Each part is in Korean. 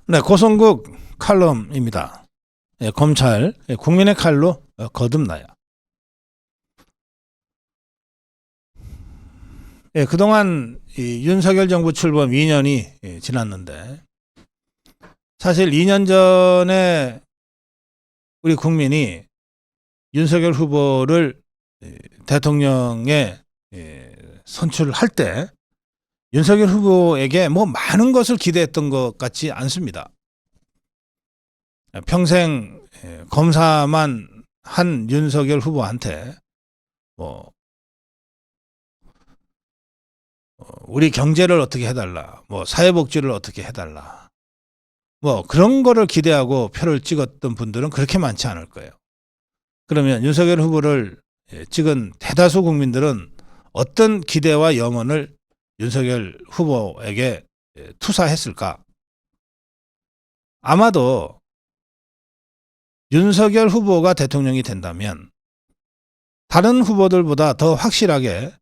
네, 고성국 칼럼입니다. 예, 검찰, 국민의 칼로 거듭나야. 예, 그동안 이 윤석열 정부 출범 2년이 지났는데, 사실 2년 전에 우리 국민이 윤석열 후보를 대통령에 선출할 때 윤석열 후보에게 뭐 많은 것을 기대했던 것 같지 않습니다. 평생 검사만 한 윤석열 후보한테 뭐 우리 경제를 어떻게 해달라, 뭐 사회복지를 어떻게 해달라, 뭐 그런 거를 기대하고 표를 찍었던 분들은 그렇게 많지 않을 거예요. 그러면 윤석열 후보를 찍은 대다수 국민들은 어떤 기대와 염원을 윤석열 후보에게 투사했을까? 아마도 윤석열 후보가 대통령이 된다면 다른 후보들보다 더 확실하게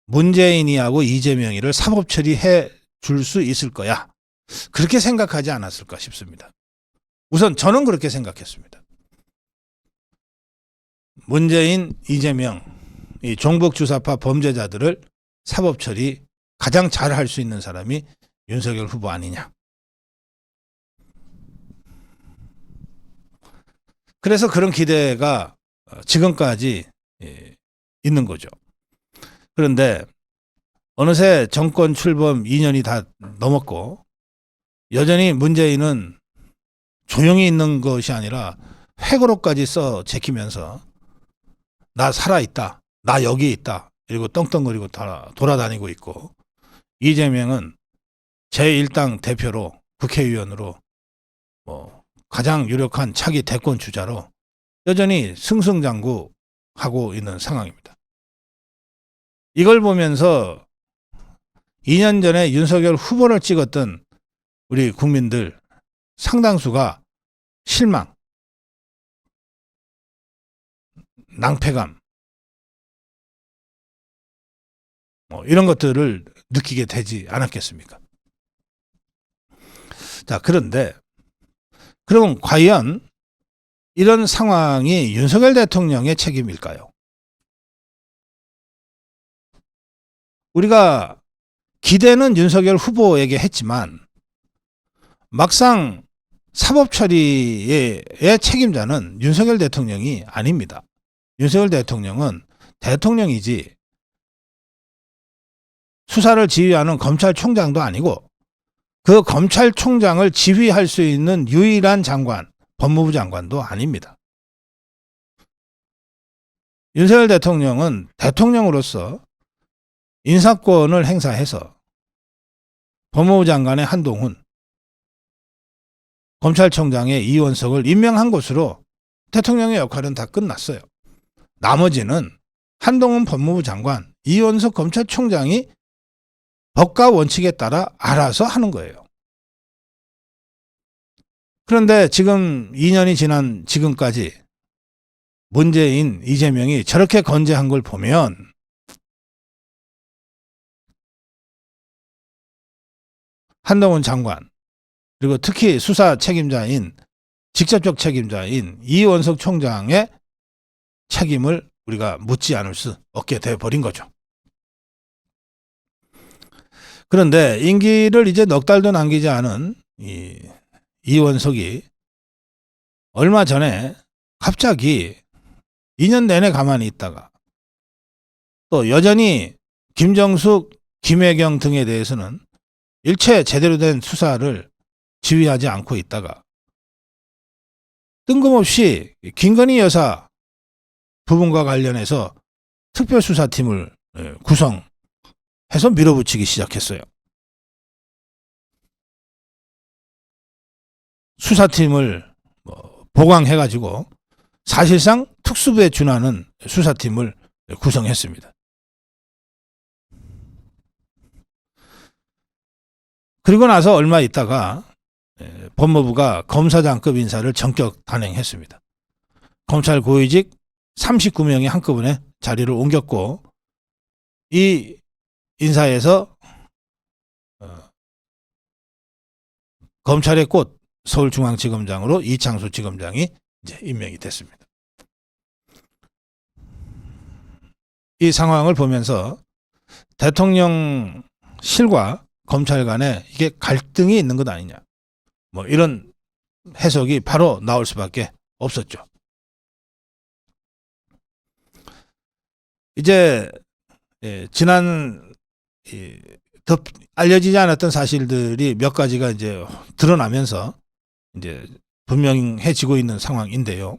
문재인이하고 이재명이를 사법 처리해 줄 수 있을 거야. 그렇게 생각하지 않았을까 싶습니다. 우선 저는 그렇게 생각했습니다. 문재인, 이재명, 이 종북주사파 범죄자들을 사법 처리 가장 잘 할 수 있는 사람이 윤석열 후보 아니냐. 그래서 그런 기대가 지금까지 있는 거죠. 그런데 어느새 정권 출범 2년이 다 넘었고 여전히 문재인은 조용히 있는 것이 아니라 회고록까지 써 제키면서 나 살아있다, 나 여기 있다 이러고 떵떵거리고 돌아다니고 있고, 이재명은 제1당 대표로 국회의원으로 가장 유력한 차기 대권 주자로 여전히 승승장구하고 있는 상황입니다. 이걸 보면서 2년 전에 윤석열 후보를 찍었던 우리 국민들 상당수가 실망, 낭패감, 이런 것들을 느끼게 되지 않았겠습니까? 자, 그런데 그럼 과연 이런 상황이 윤석열 대통령의 책임일까요? 우리가 기대는 윤석열 후보에게 했지만 막상 사법 처리의 책임자는 윤석열 대통령이 아닙니다. 윤석열 대통령은 대통령이지 수사를 지휘하는 검찰총장도 아니고 그 검찰총장을 지휘할 수 있는 유일한 장관, 법무부 장관도 아닙니다. 윤석열 대통령은 대통령으로서 인사권을 행사해서 법무부 장관의 한동훈, 검찰총장의 이원석을 임명한 것으로 대통령의 역할은 다 끝났어요. 나머지는 한동훈 법무부 장관, 이원석 검찰총장이 법과 원칙에 따라 알아서 하는 거예요. 그런데 지금 2년이 지난 지금까지 문재인, 이재명이 저렇게 건재한 걸 보면 한동훈 장관, 그리고 특히 수사 책임자인, 직접적 책임자인 이원석 총장의 책임을 우리가 묻지 않을 수 없게 돼버린 거죠. 그런데 임기를 이제 넉 달도 남기지 않은 이원석이 얼마 전에 갑자기 2년 내내 가만히 있다가 또 여전히 김정숙, 김혜경 등에 대해서는 일체 제대로 된 수사를 지휘하지 않고 있다가 뜬금없이 김건희 여사 부분과 관련해서 특별수사팀을 구성해서 밀어붙이기 시작했어요. 수사팀을 보강해가지고 사실상 특수부에 준하는 수사팀을 구성했습니다. 그리고 나서 얼마 있다가 법무부가 검사장급 인사를 전격 단행했습니다. 검찰 고위직 39명이 한꺼번에 자리를 옮겼고, 이 인사에서 검찰의 꽃 서울중앙지검장으로 이창수 지검장이 이제 임명이 됐습니다. 이 상황을 보면서 대통령실과 검찰 간에 이게 갈등이 있는 것 아니냐, 뭐 이런 해석이 바로 나올 수밖에 없었죠. 이제 지난 더 알려지지 않았던 사실들이 몇 가지가 이제 드러나면서 이제 분명해지고 있는 상황인데요.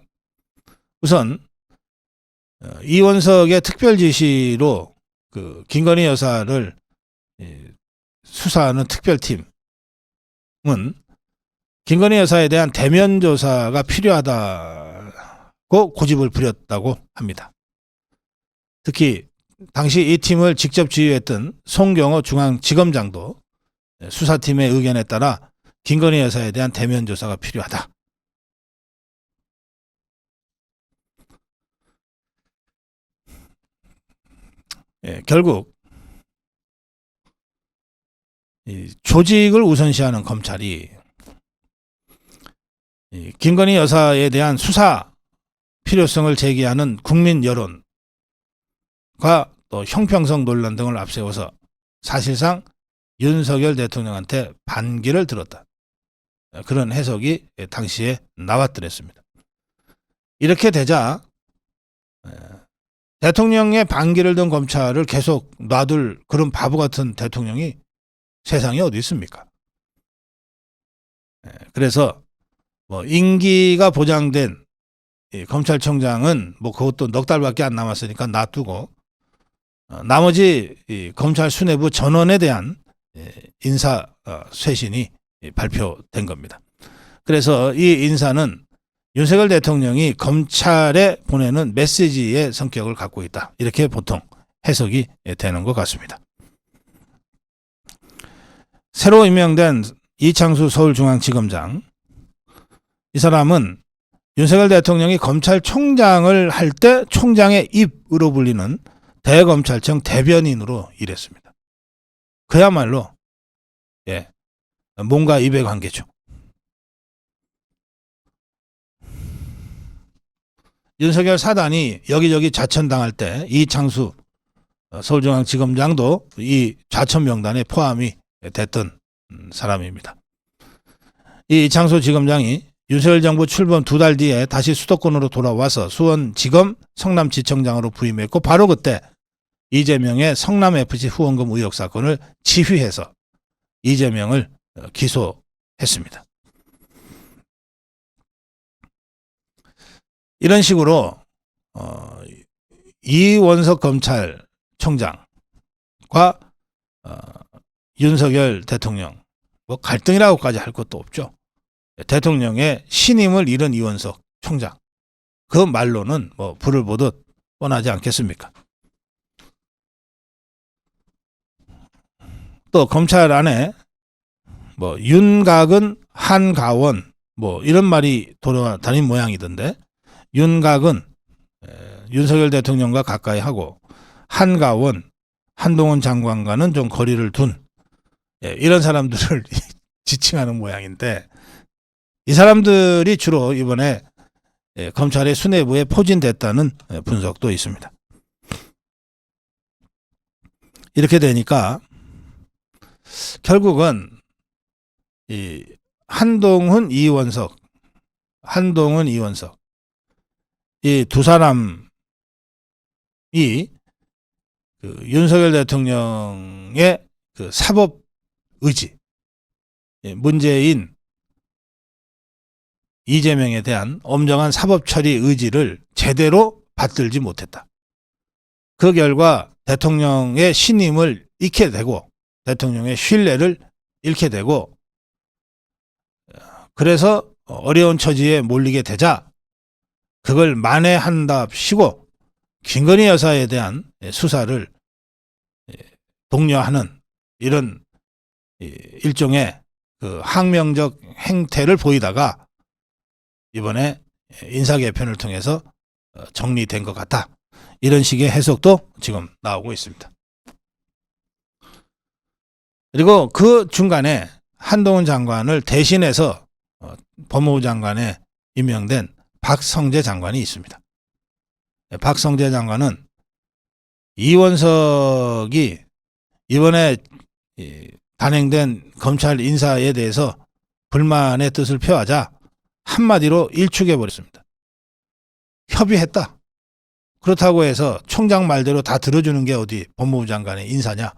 우선 이원석의 특별 지시로 그 김건희 여사를 수사하는 특별팀은 김건희 여사에 대한 대면 조사가 필요하다고 고집을 부렸다고 합니다. 특히 당시 이 팀을 직접 지휘했던 송경호 중앙지검장도 수사팀의 의견에 따라 김건희 여사에 대한 대면 조사가 필요하다. 결국 이 조직을 우선시하는 검찰이 김건희 여사에 대한 수사 필요성을 제기하는 국민 여론과 또 형평성 논란 등을 앞세워서 사실상 윤석열 대통령한테 반기를 들었다. 그런 해석이 당시에 나왔더랬습니다. 이렇게 되자 대통령의 반기를 든 검찰을 계속 놔둘 그런 바보 같은 대통령이 세상에 어디 있습니까? 그래서 뭐 임기가 보장된 검찰총장은 뭐 그것도 넉 달밖에 안 남았으니까 놔두고 나머지 검찰 수뇌부 전원에 대한 인사 쇄신이 발표된 겁니다. 그래서 이 인사는 윤석열 대통령이 검찰에 보내는 메시지의 성격을 갖고 있다. 이렇게 보통 해석이 되는 것 같습니다. 새로 임명된 이창수 서울중앙지검장, 이 사람은 윤석열 대통령이 검찰총장을 할 때 총장의 입으로 불리는 대검찰청 대변인으로 일했습니다. 그야말로 몸과 입의 관계죠. 윤석열 사단이 여기저기 좌천당할 때 이창수 서울중앙지검장도 이 좌천 명단에 포함이 됐던 사람입니다. 이 이창수 지검장이 윤석열 정부 출범 2달 뒤에 다시 수도권으로 돌아와서 수원지검 성남지청장으로 부임했고 바로 그때 이재명의 성남FC 후원금 의혹 사건을 지휘해서 이재명을 기소했습니다. 이런 식으로 이원석 검찰총장과 윤석열 대통령, 뭐 갈등이라고까지 할 것도 없죠. 대통령의 신임을 잃은 이원석 총장, 그 말로는 뭐 불을 보듯 뻔하지 않겠습니까? 또 검찰 안에 뭐 윤곽은 한가원 뭐 이런 말이 돌아다닌 모양이던데, 윤곽은 윤석열 대통령과 가까이 하고 한가원, 한동훈 장관과는 좀 거리를 둔 이런 사람들을 지칭하는 모양인데, 이 사람들이 주로 이번에 검찰의 수뇌부에 포진됐다는 분석도 있습니다. 이렇게 되니까 결국은 이 한동훈, 이원석 이 두 사람이 그 윤석열 대통령의 그 사법 의지, 문재인, 이재명에 대한 엄정한 사법 처리 의지를 제대로 받들지 못했다. 그 결과 대통령의 신임을 잃게 되고 대통령의 신뢰를 잃게 되고, 그래서 어려운 처지에 몰리게 되자 그걸 만회한답시고 김건희 여사에 대한 수사를 독려하는 이런 일종의 그 항명적 행태를 보이다가 이번에 인사 개편을 통해서 정리된 것 같다. 이런 식의 해석도 지금 나오고 있습니다. 그리고 그 중간에 한동훈 장관을 대신해서 법무부 장관에 임명된 박성재 장관이 있습니다. 박성재 장관은 이원석이 이번에 단행된 검찰 인사에 대해서 불만의 뜻을 표하자 한마디로 일축해 버렸습니다. 협의했다. 그렇다고 해서 총장 말대로 다 들어주는 게 어디 법무부 장관의 인사냐.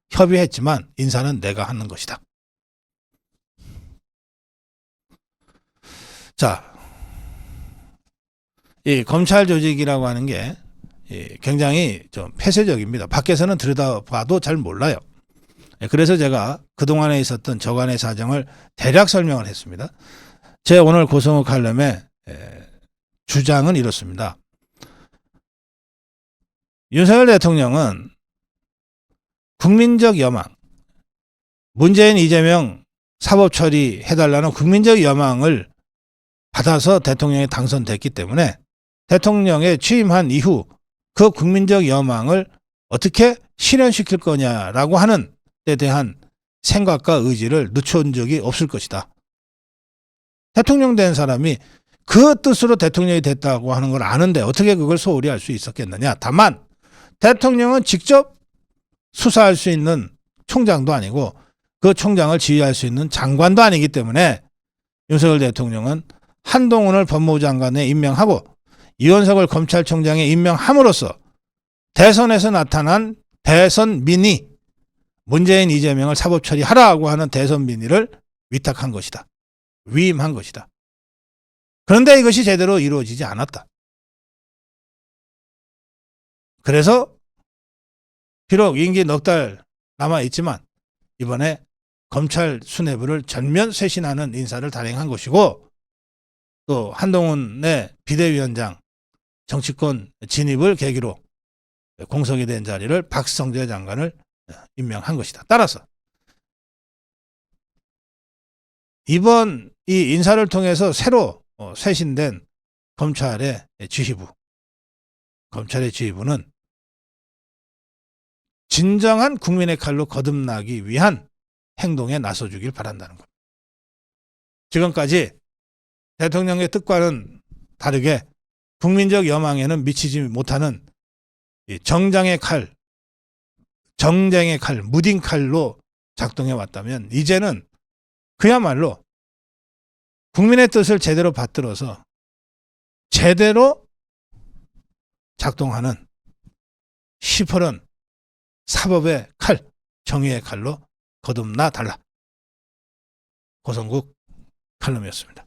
협의했지만 인사는 내가 하는 것이다. 자, 이 검찰 조직이라고 하는 게 굉장히 좀 폐쇄적입니다. 밖에서는 들여다봐도 잘 몰라요. 그래서 제가 그동안에 있었던 저간의 사정을 대략 설명을 했습니다. 제 오늘 고성호 칼럼의 주장은 이렇습니다. 윤석열 대통령은 국민적 여망, 문재인 이재명 사법 처리해달라는 국민적 여망을 받아서 대통령에 당선됐기 때문에 대통령에 취임한 이후 그 국민적 여망을 어떻게 실현시킬 거냐라고 하는 데 대한 생각과 의지를 늦춘 적이 없을 것이다. 대통령 된 사람이 그 뜻으로 대통령이 됐다고 하는 걸 아는데 어떻게 그걸 소홀히 할 수 있었겠느냐. 다만 대통령은 직접 수사할 수 있는 총장도 아니고 그 총장을 지휘할 수 있는 장관도 아니기 때문에 윤석열 대통령은 한동훈을 법무부 장관에 임명하고 이원석을 검찰총장에 임명함으로써 대선에서 나타난 대선 민의, 문재인 이재명을 사법 처리하라고 하는 대선 민의를 위탁한 것이다. 위임한 것이다. 그런데 이것이 제대로 이루어지지 않았다. 그래서 비록 임기 넉 달 남아있지만 이번에 검찰 수뇌부를 전면 쇄신하는 인사를 단행한 것이고 또 한동훈의 비대위원장 정치권 진입을 계기로 공석이 된 자리를 박성재 장관을 임명한 것이다. 따라서 이번 이 인사를 통해서 새로 쇄신된 검찰의 지휘부는 진정한 국민의 칼로 거듭나기 위한 행동에 나서주길 바란다는 겁니다. 지금까지 대통령의 뜻과는 다르게 국민적 여망에는 미치지 못하는 정쟁의 칼, 무딘 칼로 작동해 왔다면 이제는 그야말로 국민의 뜻을 제대로 받들어서 제대로 작동하는 시퍼런 사법의 칼, 정의의 칼로 거듭나 달라. 고성국 칼럼이었습니다.